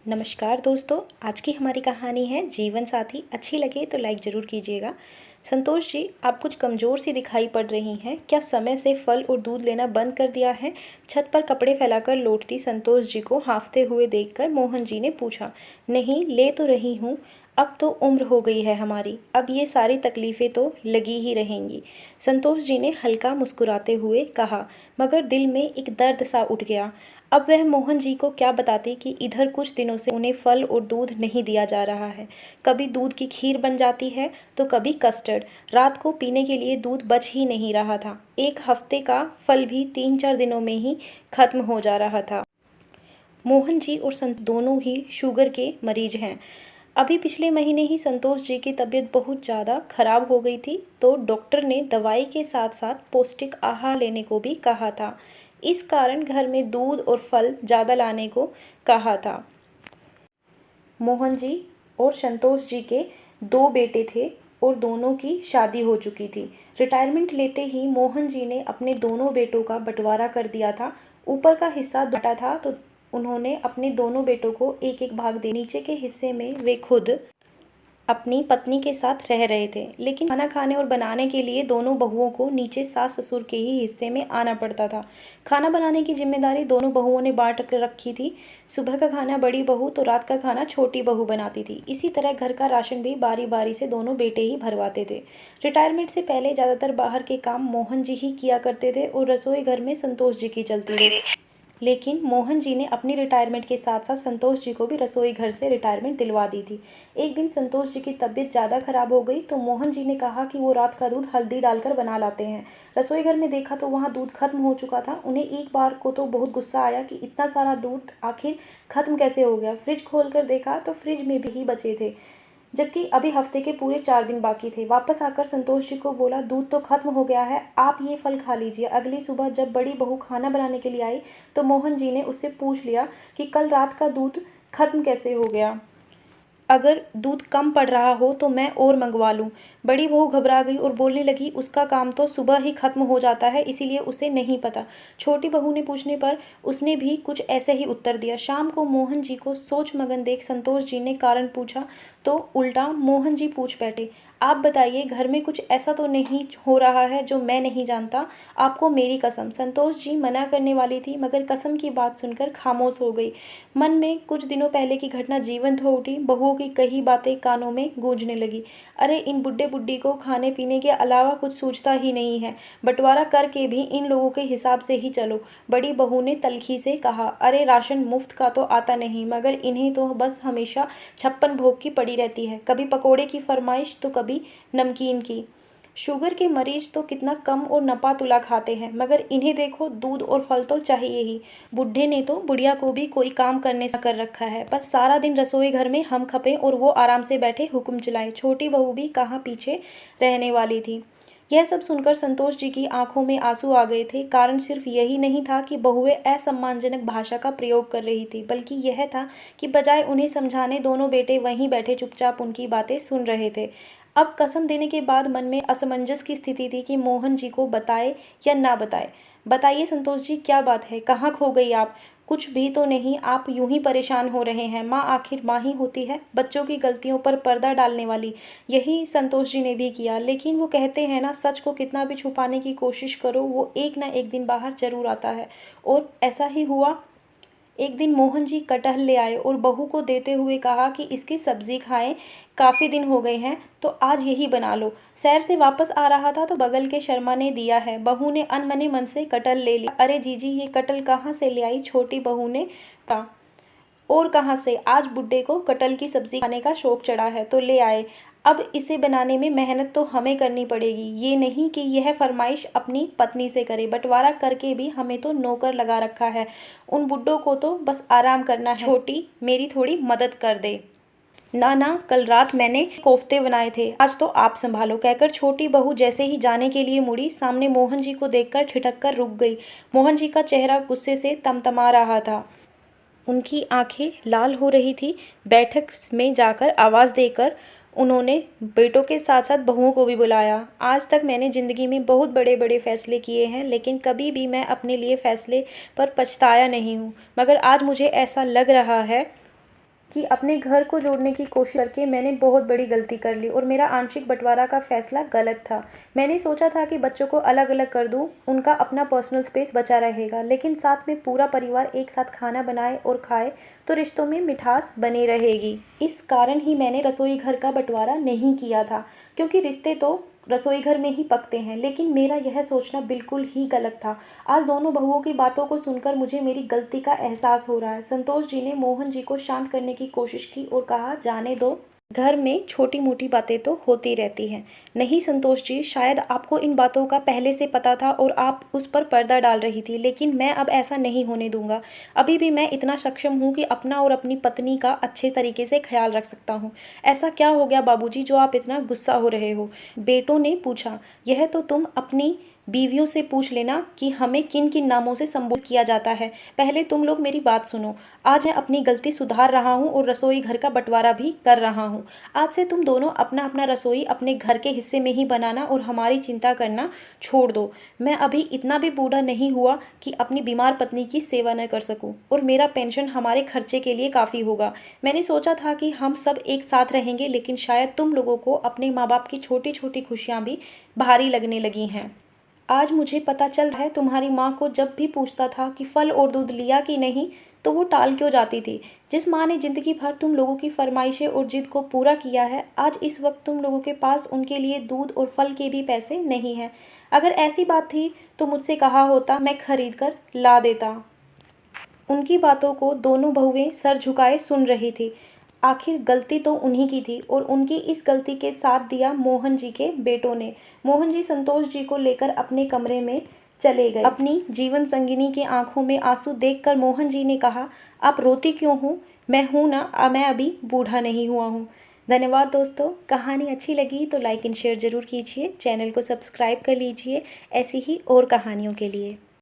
नमस्कार दोस्तों, आज की हमारी कहानी है जीवन साथी। अच्छी लगे तो लाइक ज़रूर कीजिएगा। संतोष जी, आप कुछ कमज़ोर सी दिखाई पड़ रही हैं। क्या समय से फल और दूध लेना बंद कर दिया है? छत पर कपड़े फैलाकर लौटती संतोष जी को हाँफते हुए देखकर मोहन जी ने पूछा। नहीं, ले तो रही हूँ। अब तो उम्र हो गई है हमारी, अब ये सारी तकलीफ़ें तो लगी ही रहेंगी। संतोष जी ने हल्का मुस्कुराते हुए कहा, मगर दिल में एक दर्द सा उठ गया। अब वह मोहन जी को क्या बताती कि इधर कुछ दिनों से उन्हें फल और दूध नहीं दिया जा रहा है। कभी दूध की खीर बन जाती है तो कभी कस्टर्ड। रात को पीने के लिए दूध बच ही नहीं रहा था। एक हफ्ते का फल भी 3-4 दिनों में ही खत्म हो जा रहा था। मोहन जी और संत दोनों ही शुगर के मरीज हैं। अभी पिछले महीने ही संतोष जी की तबीयत बहुत ज़्यादा खराब हो गई थी, तो डॉक्टर ने दवाई के साथ साथ पौष्टिक आहार लेने को भी कहा था। इस कारण घर में दूध और फल ज़्यादा लाने को कहा था। मोहन जी और संतोष जी के 2 बेटे थे और दोनों की शादी हो चुकी थी। रिटायरमेंट लेते ही मोहन जी ने अपने दोनों बेटों का बंटवारा कर दिया था। ऊपर का हिस्सा बटा था तो उन्होंने अपने दोनों बेटों को एक एक भाग दे। नीचे के हिस्से में वे खुद अपनी पत्नी के साथ रह रहे थे, लेकिन खाना खाने और बनाने के लिए दोनों बहुओं को नीचे सास ससुर के ही हिस्से में आना पड़ता था। खाना बनाने की जिम्मेदारी दोनों बहुओं ने बांट कर रखी थी। सुबह का खाना बड़ी बहू तो रात का खाना छोटी बहू बनाती थी। इसी तरह घर का राशन भी बारी बारी से दोनों बेटे ही भरवाते थे। रिटायरमेंट से पहले ज़्यादातर बाहर के काम मोहन जी ही किया करते थे और रसोई घर में संतोष जी की चलती थी। लेकिन मोहन जी ने अपनी रिटायरमेंट के साथ साथ संतोष जी को भी रसोई घर से रिटायरमेंट दिलवा दी थी। एक दिन संतोष जी की तबीयत ज़्यादा खराब हो गई तो मोहन जी ने कहा कि वो रात का दूध हल्दी डालकर बना लाते हैं। रसोई घर में देखा तो वहाँ दूध खत्म हो चुका था। उन्हें एक बार को तो बहुत गुस्सा आया कि इतना सारा दूध आखिर खत्म कैसे हो गया। फ्रिज खोलकर देखा तो फ्रिज में भी बचे थे, जबकि अभी हफ्ते के पूरे 4 दिन बाकी थे। वापस आकर संतोष जी को बोला, दूध तो खत्म हो गया है, आप ये फल खा लीजिए। अगली सुबह जब बड़ी बहू खाना बनाने के लिए आई तो मोहन जी ने उससे पूछ लिया कि कल रात का दूध खत्म कैसे हो गया। अगर दूध कम पड़ रहा हो तो मैं और मंगवा लूँ। बड़ी बहू घबरा गई और बोलने लगी, उसका काम तो सुबह ही खत्म हो जाता है, इसीलिए उसे नहीं पता। छोटी बहू ने पूछने पर उसने भी कुछ ऐसे ही उत्तर दिया। शाम को मोहन जी को सोच मगन देख संतोष जी ने कारण पूछा तो उल्टा मोहन जी पूछ बैठे, आप बताइए, घर में कुछ ऐसा तो नहीं हो रहा है जो मैं नहीं जानता? आपको मेरी कसम। संतोष जी मना करने वाली थी, मगर कसम की बात सुनकर खामोश हो गई। मन में कुछ दिनों पहले की घटना जीवंत हो उठी। बहुओं की कही बातें कानों में गूंजने लगी। अरे, इन बुड्ढे बुड्ढी को खाने पीने के अलावा कुछ सूझता ही नहीं है। बंटवारा करके भी इन लोगों के हिसाब से ही चलो। बड़ी बहू ने तल्खी से कहा, अरे राशन मुफ्त का तो आता नहीं, मगर इन्हें तो बस हमेशा 56 भोग की पड़ी रहती है। कभी पकोड़े की फरमाइश तो कभी नमकीन की। शुगर के मरीज तो कितना कम और नपा तुला खाते हैं, मगर इन्हें देखो, दूध और फल तो चाहिए ही। बुढ़े ने तो बुढ़िया को भी कोई काम करने से कर रखा है, बस सारा दिन रसोई घर में हम खपें और वो आराम से बैठे हुक्म चलाएं। छोटी बहू भी कहाँ पीछे रहने वाली थी। यह सब सुनकर संतोष जी की आंखों में आंसू आ गए थे। कारण सिर्फ यही नहीं था कि बहुएं असम्मानजनक भाषा का प्रयोग कर रही थी, बल्कि यह था कि बजाय उन्हें समझाने दोनों बेटे वहीं बैठे चुपचाप उनकी बातें सुन रहे थे। अब कसम देने के बाद मन में असमंजस की स्थिति थी कि मोहन जी को बताए या ना बताए। बताइए संतोष जी, क्या बात है? कहाँ खो गई आप? कुछ भी तो नहीं, आप यूं ही परेशान हो रहे हैं। माँ आखिर माँ ही होती है, बच्चों की गलतियों पर पर्दा डालने वाली। यही संतोष जी ने भी किया, लेकिन वो कहते हैं ना, सच को कितना भी छुपाने की कोशिश करो वो एक ना एक दिन बाहर जरूर आता है। और ऐसा ही हुआ। एक दिन मोहन जी कटहल ले आए और बहू को देते हुए कहा कि इसकी सब्जी खाएं, काफ़ी दिन हो गए हैं तो आज यही बना लो। शहर से वापस आ रहा था तो बगल के शर्मा ने दिया है। बहू ने अनमने मन से कटहल ले लिया। अरे जीजी, ये कटहल कहाँ से ले आई? छोटी बहू ने कहा। और कहाँ से, आज बुड्ढे को कटहल की सब्जी खाने का शौक चढ़ा है तो ले आए। अब इसे बनाने में मेहनत तो हमें करनी पड़ेगी, ये नहीं कि यह फरमाइश अपनी पत्नी से करे। बंटवारा करके भी हमें तो नौकर लगा रखा है, उन बुड्ढों को तो बस आराम करना है। छोटी, मेरी थोड़ी मदद कर दे। ना ना, कल रात मैंने कोफ्ते बनाए थे, आज तो आप संभालो, कहकर छोटी बहू जैसे ही जाने के लिए मुड़ी, सामने मोहन जी को देखकर ठिठक कर रुक गई। मोहन जी का चेहरा गुस्से से तमतमा रहा था, उनकी आंखें लाल हो रही थी। बैठक में जाकर आवाज़ देकर उन्होंने बेटों के साथ साथ बहुओं को भी बुलाया। आज तक मैंने ज़िंदगी में बहुत बड़े बड़े फैसले किए हैं, लेकिन कभी भी मैं अपने लिए फ़ैसले पर पछताया नहीं हूँ, मगर आज मुझे ऐसा लग रहा है कि अपने घर को जोड़ने की कोशिश करके मैंने बहुत बड़ी गलती कर ली और मेरा आंशिक बंटवारा का फ़ैसला गलत था। मैंने सोचा था कि बच्चों को अलग-अलग कर दूँ, उनका अपना पर्सनल स्पेस बचा रहेगा, लेकिन साथ में पूरा परिवार एक साथ खाना बनाए और खाए तो रिश्तों में मिठास बनी रहेगी। इस कारण ही मैंने रसोई घर का बंटवारा नहीं किया था, क्योंकि रिश्ते तो रसोई घर में ही पकते हैं, लेकिन मेरा यह सोचना बिल्कुल ही गलत था। आज दोनों बहुओं की बातों को सुनकर मुझे मेरी गलती का एहसास हो रहा है। संतोष जी ने मोहन जी को शांत करने की कोशिश की और कहा, जाने दो, घर में छोटी मोटी बातें तो होती रहती हैं। नहीं संतोष जी, शायद आपको इन बातों का पहले से पता था और आप उस पर पर्दा डाल रही थी, लेकिन मैं अब ऐसा नहीं होने दूंगा। अभी भी मैं इतना सक्षम हूँ कि अपना और अपनी पत्नी का अच्छे तरीके से ख्याल रख सकता हूँ। ऐसा क्या हो गया बाबूजी जो आप इतना गुस्सा हो रहे हो? बेटों ने पूछा। यह तो तुम अपनी बीवियों से पूछ लेना कि हमें किन किन नामों से संबोधित किया जाता है। पहले तुम लोग मेरी बात सुनो। आज मैं अपनी गलती सुधार रहा हूँ और रसोई घर का बंटवारा भी कर रहा हूँ। आज से तुम दोनों अपना अपना रसोई अपने घर के हिस्से में ही बनाना और हमारी चिंता करना छोड़ दो। मैं अभी इतना भी बूढ़ा नहीं हुआ कि अपनी बीमार पत्नी की सेवा न कर सकूं, और मेरा पेंशन हमारे खर्चे के लिए काफ़ी होगा। मैंने सोचा था कि हम सब एक साथ रहेंगे, लेकिन शायद तुम लोगों को अपने माँ बाप की छोटी छोटी खुशियाँ भी भारी लगने लगी हैं। आज मुझे पता चल रहा है तुम्हारी माँ को जब भी पूछता था कि फल और दूध लिया कि नहीं, तो वो टाल क्यों जाती थी। जिस माँ ने ज़िंदगी भर तुम लोगों की फरमाइशें और जिद को पूरा किया है, आज इस वक्त तुम लोगों के पास उनके लिए दूध और फल के भी पैसे नहीं हैं। अगर ऐसी बात थी तो मुझसे कहा होता, मैं खरीद कर ला देता। उनकी बातों को दोनों बहुएं सर झुकाए सुन रही थी। आखिर गलती तो उन्हीं की थी और उनकी इस गलती के साथ दिया मोहन जी के बेटों ने। मोहन जी संतोष जी को लेकर अपने कमरे में चले गए। अपनी जीवन संगिनी के आंखों में आंसू देखकर मोहन जी ने कहा, आप रोती क्यों हो? मैं हूँ ना, मैं अभी बूढ़ा नहीं हुआ हूँ। धन्यवाद दोस्तों। कहानी अच्छी लगी तो लाइक एंड शेयर ज़रूर कीजिए। चैनल को सब्सक्राइब कर लीजिए ऐसी ही और कहानियों के लिए।